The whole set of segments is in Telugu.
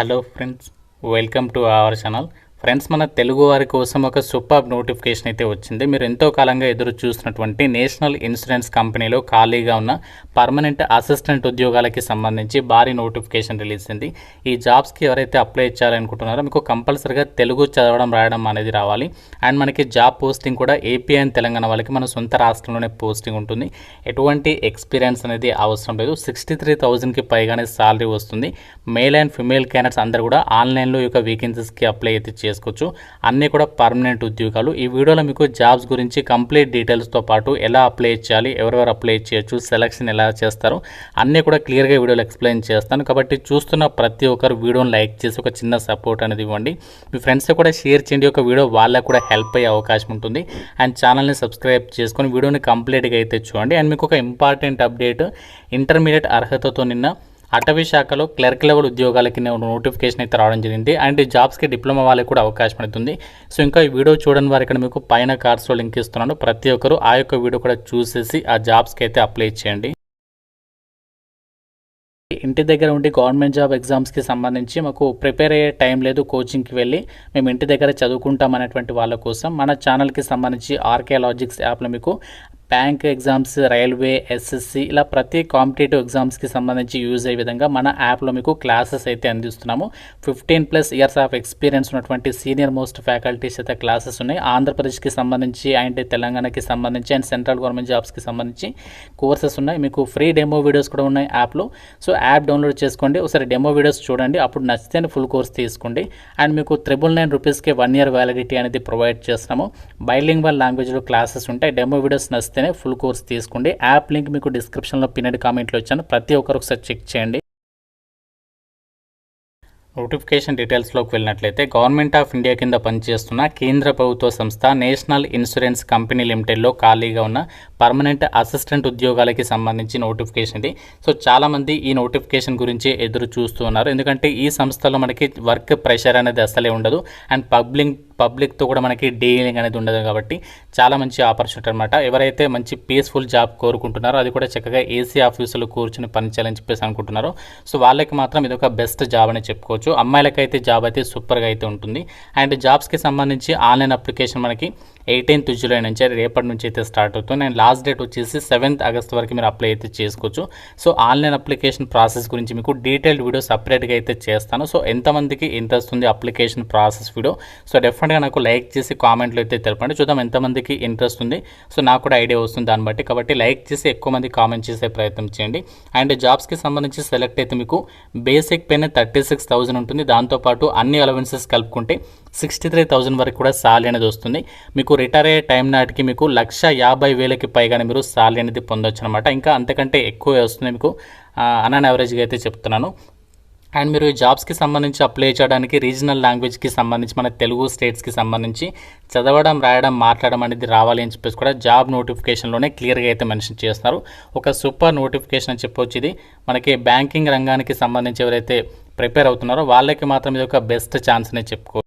Hello friends, welcome to our channel. Friends, మన తెలుగు వారి కోసం ఒక సూపర్ నోటిఫికేషన్ అయితే వచ్చింది. మీరు ఎంతో కాలంగా ఎదురు చూస్తున్నటువంటి నేషనల్ ఇన్సూరెన్స్ కంపెనీలో ఖాళీగా ఉన్న పర్మనెంట్ అసిస్టెంట్ ఉద్యోగాలకి సంబంధించి భారీ నోటిఫికేషన్ రిలీజ్ అయింది. ఈ జాబ్స్కి ఎవరైతే అప్లై చేయాలనుకుంటున్నారో మీకు కంపల్సరీగా తెలుగు చదవడం రాయడం అనేది రావాలి. అండ్ మనకి జాబ్ పోస్టింగ్ కూడా ఏపీ అండ్ తెలంగాణ వాళ్ళకి మన సొంత రాష్ట్రంలోనే పోస్టింగ్ ఉంటుంది. ఎటువంటి ఎక్స్పీరియన్స్ అనేది అవసరం లేదు. 63,000కి పైగానే శాలరీ వస్తుంది. మేల్ అండ్ ఫిమేల్ క్యాండిడేట్స్ అందరూ కూడా ఆన్లైన్లో ఈ యొక్క వేకెన్సీస్కి అప్లై అయితే చేసుకోవచ్చు. అన్నీ కూడా పర్మనెంట్ ఉద్యోగాలు. ఈ వీడియోలో మీకు జాబ్స్ గురించి కంప్లీట్ డీటెయిల్స్తో పాటు ఎలా అప్లై చేయాలి, ఎవరెవరు అప్లై చేయొచ్చు, సెలక్షన్ ఎలా చేస్తారు అన్నీ కూడా క్లియర్గా వీడియోలో ఎక్స్ప్లెయిన్ చేస్తాను. కాబట్టి చూస్తున్న ప్రతి ఒక్కరు వీడియోని లైక్ చేసి ఒక చిన్న సపోర్ట్ అనేది ఇవ్వండి. మీ ఫ్రెండ్స్ కూడా షేర్ చేయండి. ఒక వీడియో వాళ్ళకు కూడా హెల్ప్ అయ్యే అవకాశం ఉంటుంది. అండ్ ఛానల్ని సబ్స్క్రైబ్ చేసుకొని వీడియోని కంప్లీట్గా అయితే చూడండి. అండ్ మీకు ఒక ఇంపార్టెంట్ అప్డేట్, ఇంటర్మీడియట్ అర్హతతో నిన్న అటవీ శాఖలో క్లర్క్ లెవెల్ ఉద్యోగాలకి నోటిఫికేషన్ అయితే రావడం జరిగింది. అండ్ ఈ జాబ్స్కి డిప్లొమా వాళ్ళకి కూడా అవకాశం అవుతుంది. సో ఇంకా ఈ వీడియో చూడని వారు ఇక్కడ మీకు పైన కార్డ్స్లో లింక్ ఇస్తున్నాను. ప్రతి ఒక్కరు ఆ యొక్క వీడియో కూడా చూసేసి ఆ జాబ్స్కి అయితే అప్లై చేయండి. ఇంటి దగ్గర ఉండి గవర్నమెంట్ జాబ్ ఎగ్జామ్స్కి సంబంధించి మాకు ప్రిపేర్ అయ్యే టైం లేదు, కోచింగ్కి వెళ్ళి మేము ఇంటి దగ్గర చదువుకుంటాం అనేటువంటి వాళ్ళ కోసం మన ఛానల్కి సంబంధించి ఆర్కే లాజిక్స్ యాప్లో మీకు బ్యాంక్ ఎగ్జామ్స్, రైల్వే, ఎస్ఎస్సి ఇలా ప్రతి కాంపిటేటివ్ ఎగ్జామ్స్కి సంబంధించి యూజ్ అయ్యే విధంగా మన యాప్లో మీకు క్లాసెస్ అయితే అందిస్తున్నాము. 15+ ఇయర్స్ ఆఫ్ ఎక్స్పీరియన్స్ ఉన్నటువంటి సీనియర్ మోస్ట్ ఫ్యాకల్టీస్ అయితే క్లాసెస్ ఉన్నాయి. ఆంధ్రప్రదేశ్కి సంబంధించి అండ్ తెలంగాణకి సంబంధించి అండ్ సెంట్రల్ గవర్నమెంట్ జాబ్స్కి సంబంధించి కోర్సెస్ ఉన్నాయి. మీకు ఫ్రీ డెమో వీడియోస్ కూడా ఉన్నాయి యాప్లో. సో యాప్ డౌన్లోడ్ చేసుకోండి, ఒకసారి డెమో వీడియోస్ చూడండి, అప్పుడు నచ్చితే ఫుల్ కోర్స్ తీసుకోండి. అండ్ మీకు 999 రూపీస్కి 1 year వ్యాలిడిటీ అనేది ప్రొవైడ్ చేస్తున్నాము. బైలింగ్వల్ లాంగ్వేజ్లో క్లాసెస్ ఉంటాయి. డెమో వీడియోస్ నచ్చితే ఫుల్ కోర్స్ తీసుకోండి. యాప్ లింక్ మీకు డిస్క్రిప్షన్లో పిన్నెడ్ కామెంట్లో ఇచ్చాను. ప్రతి ఒక్కరు ఒకసారి చెక్ చేయండి. నోటిఫికేషన్ డీటెయిల్స్లోకి వెళ్ళినట్లయితే గవర్నమెంట్ ఆఫ్ ఇండియా కింద పనిచేస్తున్న కేంద్ర ప్రభుత్వ సంస్థ నేషనల్ ఇన్సూరెన్స్ కంపెనీ లిమిటెడ్లో ఖాళీగా ఉన్న పర్మనెంట్ అసిస్టెంట్ ఉద్యోగాలకి సంబంధించి నోటిఫికేషన్ ఇది. సో చాలామంది ఈ నోటిఫికేషన్ గురించి ఎదురు చూస్తూ ఉన్నారు. ఎందుకంటే ఈ సంస్థలో మనకి వర్క్ ప్రెషర్ అనేది అసలే ఉండదు. అండ్ పబ్లిక్తో కూడా మనకి డీలింగ్ అనేది ఉండదు. కాబట్టి చాలా మంచి ఆపర్చునిటీ అనమాట. ఎవరైతే మంచి పీస్ఫుల్ జాబ్ కోరుకుంటున్నారో, అది కూడా చక్కగా ఏసీ ఆఫీసులో కూర్చుని పనిచేయాలని చెప్పేసి అనుకుంటున్నారో, సో వాళ్ళకి మాత్రం ఇది ఒక బెస్ట్ జాబ్ అని చెప్పుకోవచ్చు. అమ్మాయిలకైతే జాబ్ అయితే సూపర్గా అయితే ఉంటుంది. అండ్ జాబ్స్కి సంబంధించి ఆన్లైన్ అప్లికేషన్ మనకి 18th July నుంచి రేపటి నుంచి అయితే స్టార్ట్ అవుతుంది. అండ్ లాస్ట్ డేట్ వచ్చేసి 7th August వరకు మీరు అప్లై అయితే చేసుకోవచ్చు. సో ఆన్లైన్ అప్లికేషన్ ప్రాసెస్ గురించి మీకు డీటెయిల్డ్ వీడియో సపరేట్గా అయితే చేస్తాను. సో ఎంతమందికి ఇంట్రెస్ట్ ఉంది అప్లికేషన్ ప్రాసెస్ వీడియో, సో డెఫినెట్గా నాకు లైక్ చేసి కామెంట్లో అయితే తెలపండి. చూద్దాం ఎంతమందికి ఇంట్రెస్ట్ ఉంది. సో నాకు కూడా ఐడియా వస్తుంది దాన్ని బట్టి. కాబట్టి లైక్ చేసి ఎక్కువ మంది కామెంట్ చేసే ప్రయత్నం చేయండి. అండ్ జాబ్స్కి సంబంధించి సెలెక్ట్ అయితే మీకు బేసిక్ పైన 36,000 ఉంటుంది. దాంతోపాటు అన్ని అలవెన్సెస్ కలుపుకుంటే 63,000 వరకు కూడా సాలరీ అనేది వస్తుంది. మీకు రిటైర్ అయ్యే టైం నాటికి మీకు 150,000కి పైగానే మీరు సాలరీ అనేది పొందొచ్చు అనమాట. ఇంకా అంతకంటే ఎక్కువ వస్తుంది మీకు అన్ యావరేజ్గా అయితే చెప్తున్నాను. అండ్ మీరు ఈ జాబ్స్కి సంబంధించి అప్లై చేయడానికి రీజనల్ లాంగ్వేజ్కి సంబంధించి మన తెలుగు స్టేట్స్కి సంబంధించి చదవడం, రాయడం, మాట్లాడడం అనేది రావాలి అని చెప్పేసి కూడా జాబ్ నోటిఫికేషన్లోనే క్లియర్గా అయితే మెన్షన్ చేస్తున్నారు. ఒక సూపర్ నోటిఫికేషన్ అని చెప్పొచ్చు. ఇది మనకి బ్యాంకింగ్ రంగానికి సంబంధించి ఎవరైతే ప్రిపేర్ అవుతున్నారో వాళ్ళకి మాత్రం ఇది ఒక బెస్ట్ ఛాన్స్ అనే చెప్పుకోవచ్చు.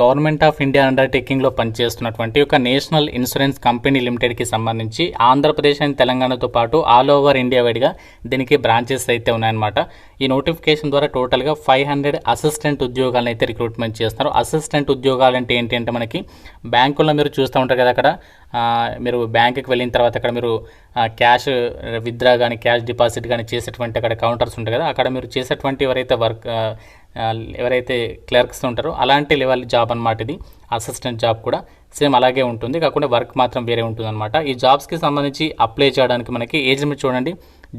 గవర్నమెంట్ ఆఫ్ ఇండియా అండర్టేకింగ్లో పనిచేస్తున్నటువంటి ఒక నేషనల్ ఇన్సూరెన్స్ కంపెనీ లిమిటెడ్కి సంబంధించి ఆంధ్రప్రదేశ్ అండ్ తెలంగాణతో పాటు ఆల్ ఓవర్ ఇండియా వైడ్గా దీనికి బ్రాంచెస్ అయితే ఉన్నాయన్నమాట. ఈ నోటిఫికేషన్ ద్వారా టోటల్గా 500 అసిస్టెంట్ ఉద్యోగాలను అయితే రిక్రూట్మెంట్ చేస్తున్నారు. అసిస్టెంట్ ఉద్యోగాలు అంటే ఏంటి అంటే మనకి బ్యాంకుల్లో మీరు చూస్తూ ఉంటారు కదా, అక్కడ మీరు బ్యాంకుకి వెళ్ళిన తర్వాత అక్కడ మీరు క్యాష్ విత్డ్రా కానీ క్యాష్ డిపాజిట్ కానీ చేసేటువంటి అక్కడ కౌంటర్స్ ఉంటాయి కదా, అక్కడ మీరు చేసేటువంటి ఎవరైతే క్లర్క్స్ ఉంటారో అలాంటి లెవెల్ జాబ్ అనమాట. ఇది అసిస్టెంట్ జాబ్ కూడా సేమ్ అలాగే ఉంటుంది, కాకుండా వర్క్ మాత్రం వేరే ఉంటుంది అనమాట. ఈ జాబ్స్కి సంబంధించి అప్లై చేయడానికి మనకి ఏజ్ లిమిట్ చూడండి,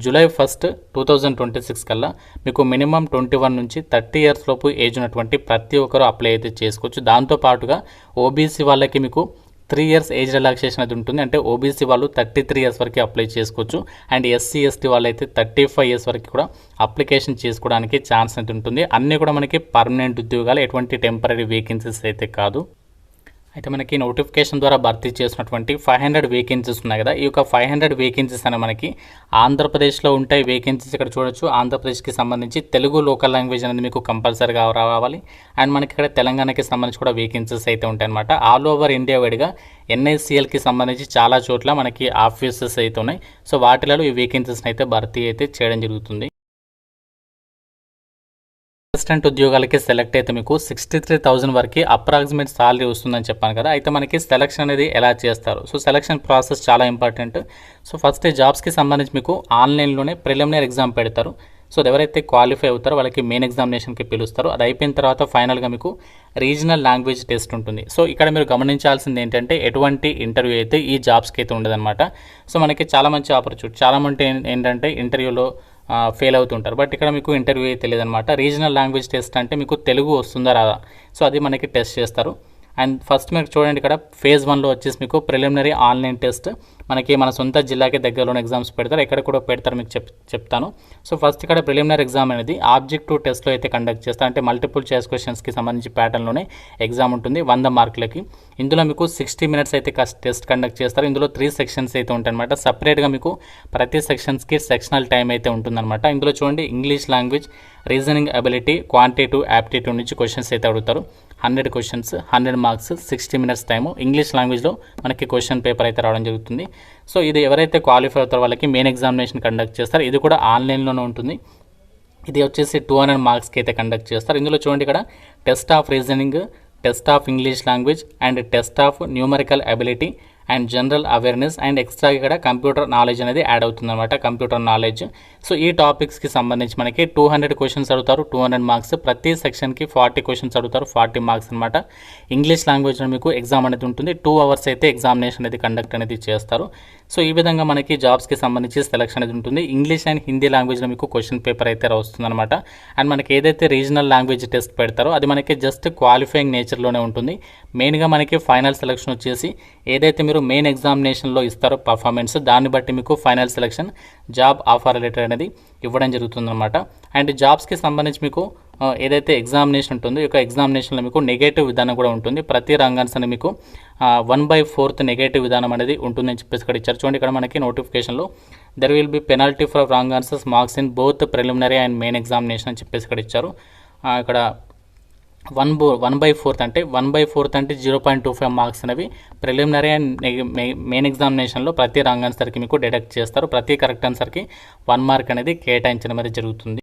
July 1st, 2026 కల్లా మీకు మినిమం 21 నుంచి 30 years లోపు ఏజ్ ఉన్నటువంటి ప్రతి ఒక్కరు అప్లై అయితే చేసుకోవచ్చు. దాంతోపాటుగా ఓబీసీ వాళ్ళకి మీకు 3 years ఏజ్ రిలాక్సేషన్ అది ఉంటుంది. అంటే ఓబీసీ వాళ్ళు 33 years వరకు అప్లై చేసుకోవచ్చు. అండ్ ఎస్సీ ఎస్టీ వాళ్ళు అయితే 35 years వరకు కూడా అప్లికేషన్ చేసుకోవడానికి ఛాన్స్ అయితే ఉంటుంది. అన్నీ కూడా మనకి పర్మనెంట్ ఉద్యోగాలు, ఎటువంటి టెంపరీ వేకెన్సీస్ అయితే కాదు. అయితే మనకి నోటిఫికేషన్ ద్వారా భర్తీ చేసినటువంటి 500 వేకెన్సీస్ ఉన్నాయి కదా, ఈ యొక్క 500 వేకెన్సీస్ అనే మనకి ఆంధ్రప్రదేశ్లో ఉంటాయి వేకెన్సీస్. ఇక్కడ చూడొచ్చు, ఆంధ్రప్రదేశ్కి సంబంధించి తెలుగు లోకల్ లాంగ్వేజ్ అనేది మీకు కంపల్సరీగా రావాలి. అండ్ మనకి ఇక్కడ తెలంగాణకి సంబంధించి కూడా వేకెన్సీస్ అయితే ఉంటాయి అనమాట. ఆల్ ఓవర్ ఇండియా వైడ్గా NICLకి సంబంధించి చాలా చోట్ల మనకి ఆఫీసెస్ అయితే ఉన్నాయి. సో వాటిలలో ఈ వేకెన్సీస్ని అయితే భర్తీ అయితే చేయడం జరుగుతుంది. అసిస్టెంట్ ఉద్యోగాలకి సెలెక్ట్ అయితే మీకు 63,000 వరకు అప్రాక్సిమేట్ సాలరీ వస్తుందని చెప్పాను కదా. అయితే మనకి సెలక్షన్ అనేది ఎలా చేస్తారు? సో సెలక్షన్ ప్రాసెస్ చాలా ఇంపార్టెంట్. సో ఫస్ట్ జాబ్స్కి సంబంధించి మీకు ఆన్లైన్లోనే ప్రిలిమినరీ ఎగ్జామ్ పెడతారు. సో ఎవరైతే క్వాలిఫై అవుతారో వాళ్ళకి మెయిన్ ఎగ్జామినేషన్కి పిలుస్తారు. అది అయిపోయిన తర్వాత ఫైనల్గా మీకు రీజనల్ లాంగ్వేజ్ టెస్ట్ ఉంటుంది. సో ఇక్కడ మీరు గమనించాల్సింది ఏంటంటే ఎటువంటి ఇంటర్వ్యూ అయితే ఈ జాబ్స్కి అయితే ఉండదన్నమాట. సో మనకి చాలా మంచి ఆపర్చునిటీ. చాలా మంది ఏంటంటే ఇంటర్వ్యూలో ఫెయిల్ అవుతుంటారు, బట్ ఇక్కడ మీకు ఇంటర్వ్యూ తెలియదు అనమాట. రీజనల్ లాంగ్వేజ్ టెస్ట్ అంటే మీకు తెలుగు వస్తుందా రాదా, సో అది మనకి టెస్ట్ చేస్తారు. అండ్ ఫస్ట్ మీరు చూడండి, ఇక్కడ ఫేజ్ 1లో వచ్చేసి మీకు ప్రిలిమినరీ ఆన్లైన్ టెస్ట్ మనకి మన సొంత జిల్లాకి దగ్గరలోనే ఎగ్జామ్స్ పెడతారు. ఎక్కడ కూడా పెడతారు మీకు చెప్తాను. సో ఫస్ట్ ఇక్కడ ప్రిలిమినరీ ఎగ్జామ్ అనేది ఆబ్జెక్టివ్ టెస్ట్లో అయితే కండక్ట్ చేస్తారు. అంటే మల్టిపుల్ చాయిస్ క్వశ్చన్స్కి సంబంధించి ప్యాటర్న్లోనే ఎగ్జామ్ ఉంటుంది 100 మార్కులకి. ఇందులో మీకు 60 మినిట్స్ అయితే టెస్ట్ కండక్ట్ చేస్తారు. ఇందులో 3 సెక్షన్స్ అయితే ఉంటాయన్నమాట. సపరేట్గా మీకు ప్రతి సెక్షన్స్కి సెక్షనల్ టైం అయితే ఉంటుందన్నమాట. ఇందులో చూడండి, English language, reasoning ability, quantitative aptitude నుంచి క్వశ్చన్స్ అయితే అడుగుతారు. 100 questions, 100 marks, 60 minutes time. English లాంగ్వేజ్లో మనకి క్వశ్చన్ పేపర్ అయితే రావడం జరుగుతుంది. సో ఇది ఎవరైతే క్వాలిఫై అవుతారో వాళ్ళకి మెయిన్ ఎగ్జామినేషన్ కండక్ట్ చేస్తారు. ఇది కూడా ఆన్లైన్లోనే ఉంటుంది. ఇది వచ్చేసి 200 మార్క్స్కి అయితే కండక్ట్ చేస్తారు. ఇందులో చూడండి, ఇక్కడ test of reasoning, test of English language and test of numerical ability and general awareness and extra ఇక్కడ కంప్యూటర్ నాలెడ్జ్ అనేది యాడ్ అవుతుంది అనమాట. Computer knowledge. సో ఈ టాపిక్స్కి సంబంధించి మనకి 200 క్వశ్చన్స్ అడుగుతారు, 200 మార్క్స్. ప్రతి సెక్షన్కి 40 క్వశ్చన్స్ అడుగుతారు, 40 మార్క్స్ అనమాట. ఇంగ్లీష్ లాంగ్వేజ్లో మీకు ఎగ్జామ్ అనేది ఉంటుంది. 2 అవర్స్ అయితే ఎగ్జామినేషన్ అనేది కండక్ట్ అనేది చేస్తారు. సో ఈ విధంగా మనకి జాబ్స్కి సంబంధించి సెలక్షన్ అనేది ఉంటుంది. ఇంగ్లీష్ అండ్ హిందీ లాంగ్వేజ్లో మీకు క్వశ్చన్ పేపర్ అయితే వస్తుంది అనమాట. అండ్ మనకి ఏదైతే రీజనల్ లాంగ్వేజ్ టెస్ట్ పెడతారో అది మనకి జస్ట్ క్వాలిఫైయింగ్ నేచర్లోనే ఉంటుంది. మెయిన్గా మనకి ఫైనల్ సెలక్షన్ వచ్చేసి ఏదైతే మీరు మెయిన్ ఎగ్జామినేషన్లో ఇస్తారో పర్ఫార్మెన్స్, దాన్ని బట్టి మీకు final selection job offer letter అనేది ఇవ్వడం జరుగుతుందన్నమాట. అండ్ జాబ్స్కి సంబంధించి మీకు ఏదైతే ఎగ్జామినేషన్ ఉంటుందో ఈ యొక్క ఎగ్జామినేషన్లో మీకు నెగటివ్ విధానం కూడా ఉంటుంది. ప్రతి రంగాన్ని మీకు 1/4 నెగటివ్ విధానం అనేది ఉంటుందని చెప్పేసి ఇక్కడ ఇచ్చారు. చూడండి, ఇక్కడ మనకి నోటిఫికేషన్లో there will be penalty for wrong answers marks in both preliminary and main examination అని చెప్పేసి ఇక్కడ ఇచ్చారు. ఇక్కడ 1/4 అంటే 0.25 మార్క్స్ అనేవి ప్రిలిమినరీ అండ్ మెయిన్ ఎగ్జామినేషన్లో ప్రతి రాంగ్ ఆన్సర్కి మీకు డిడక్ట్ చేస్తారు. ప్రతి కరెక్ట్ ఆన్సర్కి 1 మార్క్ అనేది కేటాయించడం అనేది జరుగుతుంది.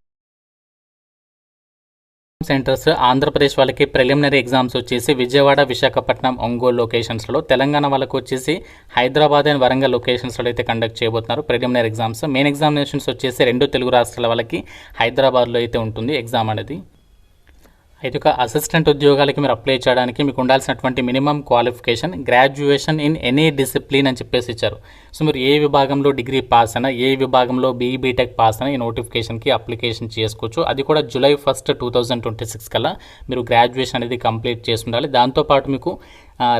సెంటర్స్ ఆంధ్రప్రదేశ్ వాళ్ళకి ప్రిలిమినరీ ఎగ్జామ్స్ వచ్చేసి విజయవాడ, విశాఖపట్నం, ఒంగోలు లొకేషన్స్లో, తెలంగాణ వాళ్ళకి వచ్చేసి హైదరాబాద్ అండ్ వరంగల్ లొకేషన్స్లో అయితే కండక్ట్ చేయబోతున్నారు ప్రిలిమినరీ ఎగ్జామ్స్. మెయిన్ ఎగ్జామినేషన్స్ వచ్చేసి 2 తెలుగు రాష్ట్రాల వాళ్ళకి హైదరాబాద్లో అయితే ఉంటుంది ఎగ్జామ్ అనేది. అయితే ఒక అసిస్టెంట్ ఉద్యోగాలకి మీరు అప్లై చేయడానికి మీకు ఉండాల్సినటువంటి minimum qualification graduation in any discipline అని చెప్పేసి ఇచ్చారు. సో మీరు ఏ విభాగంలో డిగ్రీ పాస్ అయినా, ఏ విభాగంలో బీటెక్ పాస్ అయినా ఈ నోటిఫికేషన్కి అప్లికేషన్ చేసుకోవచ్చు. అది కూడా July 1, 2026 కల్లా మీరు గ్రాడ్యుయేషన్ అనేది కంప్లీట్ చేసి ఉండాలి. దాంతోపాటు మీకు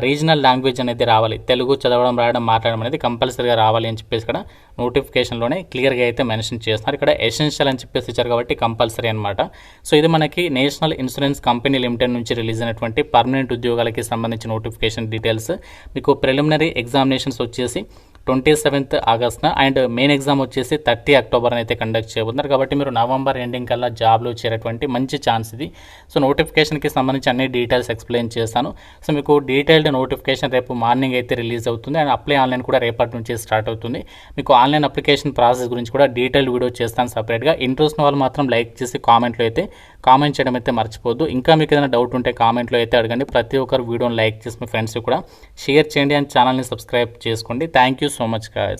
రీజనల్ లాంగ్వేజ్ అనేది రావాలి. తెలుగు చదవడం, రాయడం, మాట్లాడడం అనేది కంపల్సరీగా రావాలి అని చెప్పేసి ఇక్కడ నోటిఫికేషన్లోనే క్లియర్గా అయితే మెన్షన్ చేస్తున్నారు. ఇక్కడ ఎసెన్షియల్ అని చెప్పేసి ఇచ్చారు కాబట్టి కంపల్సరీ అనమాట. సో ఇది మనకి నేషనల్ ఇన్సూరెన్స్ కంపెనీ లిమిటెడ్ నుంచి రిలీజ్ అయినటువంటి పర్మనెంట్ ఉద్యోగాలకి సంబంధించిన నోటిఫికేషన్ డీటెయిల్స్. మీకు ప్రిలిమినరీ ఎగ్జామినేషన్స్ వచ్చేసి 27th ఆగస్ట్న అండ్ మెయిన్ ఎగ్జామ్ వచ్చేసి 30 అక్టోబర్ అయితే కండక్ట్ చేయబోతున్నారు. కాబట్టి మీరు నవంబర్ ఎండింగ్ కల్లా జాబ్లో చేరేటువంటి మంచి ఛాన్స్ ఇది. సో నోటిఫికేషన్కి సంబంధించి అన్ని డీటెయిల్స్ ఎక్స్ప్లెయిన్ చేస్తాను. సో మీకు డీటెయిల్డ్ నోటిఫికేషన్ రేపు మార్నింగ్ అయితే రిలీజ్ అవుతుంది. అండ్ అప్లై ఆన్లైన్ కూడా రేపటి నుంచి స్టార్ట్ అవుతుంది. మీకు ఆన్లైన్ అప్లికేషన్ ప్రాసెస్ గురించి కూడా డీటెయిల్డ్ వీడియో చేస్తాను సపరేట్గా. ఇంట్రెస్ట్ ఉన్న వాళ్ళు మాత్రం లైక్ చేసి కామెంట్లో అయితే కామెంట్ చేయడం అయితే మర్చిపోద్దు. ఇంకా మీకు ఏదైనా డౌట్ ఉంటే కామెంట్లో అయితే అడగండి. ప్రతి ఒక్కరు వీడియోని లైక్ చేసి మీ ఫ్రెండ్స్ కూడా షేర్ చేయండి అండ్ ఛానల్ని సబ్స్క్రైబ్ చేసుకోండి. Thank you so much guys.